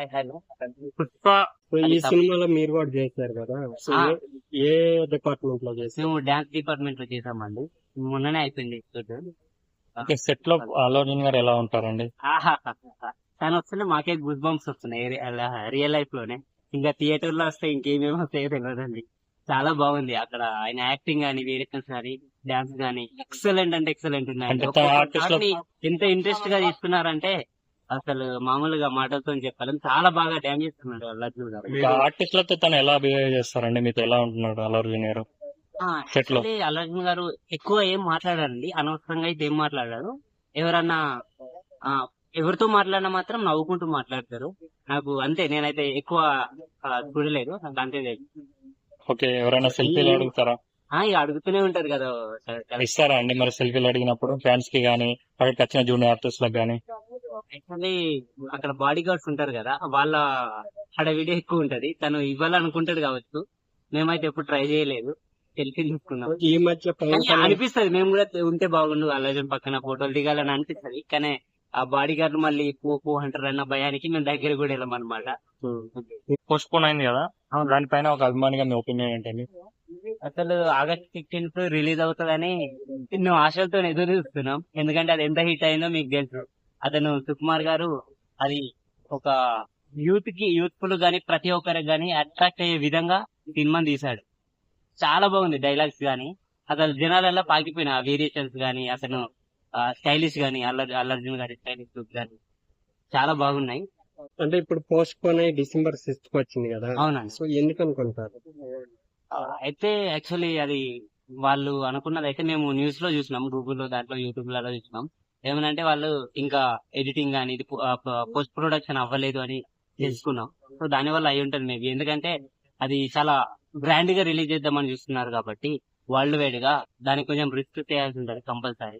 Hello. Pushpa ఈ సినిమాలో మీరు కూడా చేశారు కదా, సో ఏ డిపార్ట్మెంట్ లో చేశారు? మేము డాన్స్ డిపార్ట్మెంట్ లో చేసామండి. మొన్ననే అయిపోయింది షూట్. సెట్ లో అల్లు అర్జున్ గారు ఎలా ఉంటారండి? తను వస్తుంటే మాకే గుడ్ బంప్స్ వస్తున్నాయి రియల్ లైఫ్ లోనే. ఇంకా థియేటర్ లో వస్తే ఇంకేమేమి వస్తాయో తెలియదండి. చాలా బాగుంది అక్కడ ఆయన యాక్టింగ్ గానీ, వేరియేషన్స్ గానీ, డాన్స్ గానీ ఎక్సలెంట్ అంటే ఎక్సలెంట్ ఉన్నాయి. అంటే ఒక్కొక్క artist లో- shot ని ఎంత ఇంట్రెస్ట్ గా తీసుకున్నారంటే అసలు మామూలుగా మాటలతో చెప్పాలి. చాలా బాగా డ్యాన్స్ చేస్తున్నారు అల్లు అర్జున్ గారు. ఆర్టిస్టులతో తను ఎలా బిహేవ్ చేస్తారండి? మీతో ఎలా ఉంటున్నాడు అల్లు అర్జున్ గారు సెట్ లో? Actually అల్లు అర్జున్ గారు ఎక్కువ ఏం మాట్లాడారండి, అనవసరంగా అయితే ఏం మాట్లాడారు. ఎవరన్నా ఆ, ఎవరితో మాట్లాడినా మాత్రం నవ్వుకుంటూ మాట్లాడతారు. నాకు అంతే, నేనైతే ఎక్కువ చూడలేదు, నాకు అంతే తెలుసు. ఓకే, ఎవరైనా సెల్ఫీలు అడుగుతారా? ఇక అడుగుతూనే ఉంటారు కదా. ఇస్తారా అండి మరి సెల్ఫీలు అడిగినప్పుడు ఫ్యాన్స్ కి గానీ, అక్కడికి వచ్చిన జూనియర్ ఆర్టిస్ట్ లకు గానీ? యాక్చువల్లీ అక్కడ బాడీ గార్డ్స్ ఉంటారు కదా, వాళ్ళ హడావిడి ఎక్కువ ఉంటది. తను ఇవ్వాలనుకుంటాడు కావచ్చు, మేమైతే ఎప్పుడు ట్రై చేయలేదు. సెల్ఫీ తీసుకున్నాం. ఈ మధ్య పవన్ కానీ కళ్యాణ్ అనిపిస్తది మేము కూడా ఉంటే బాగుండు అల్లు అర్జున్ పక్కన ఫోటోలు దిగాలని అనిపిస్తది. కానీ ఆ బాడీ గార్డ్ మళ్ళీ పో అంటారు అన్న భయానికి మేము దగ్గర కూడా వెళ్ళామన్నమాట. పోస్ట్ పోన్ అయింది కదా, దానిపైన ఒక అభిమానిగా మీ ఒపీనియన్ ఏంటండి? అసలు ఆగస్ట్ 16th రిలీజ్ అవుతుందని ఎన్నో ఆశలతో ఎదురు చూస్తున్నాం. ఎందుకంటే అది ఎంత హిట్ అయిందో మీకు తెలుసు. అతను సుకుమార్ గారు అది ఒక యూత్ఫుల్ గానీ ప్రతి ఒక్కరికి గానీ అట్రాక్ట్ అయ్యే విధంగా సినిమా తీశాడు. చాలా బాగుంది డైలాగ్స్ గానీ, అసలు జనాలలో పాకిపోయిన వేరియేషన్స్ గానీ, అతను స్టైలిష్ గానీ, అల్లు అర్జున్ గారి స్టైలిష్ లుక్ గానీ చాలా బాగున్నాయి. అంటే ఇప్పుడు పోస్ట్ పోన్ అయ్యి December 6th వచ్చింది కదా, అవునండి. సో ఎందుకు అనుకుంటారు? అయితే యాక్చువల్లీ అది వాళ్ళు అనుకున్నది అయితే మేము న్యూస్ లో చూసినాం, గూగుల్లో, దాంట్లో యూట్యూబ్ లలో చూసినాం. ఏమనంటే వాళ్ళు ఇంకా ఎడిటింగ్ గానీ ఇది పోస్ట్ ప్రొడక్షన్ అవ్వలేదు అని తెలుసుకున్నాం. సో దాని వల్ల అయి ఉంటుంది మేబీ. ఎందుకంటే అది చాలా గ్రాండ్ గా రిలీజ్ చేద్దామని చూస్తున్నారు కాబట్టి వరల్డ్ వైడ్ గా దానికి కొంచెం రిస్క్ చేయాల్సి ఉంటుంది కంపల్సరీ.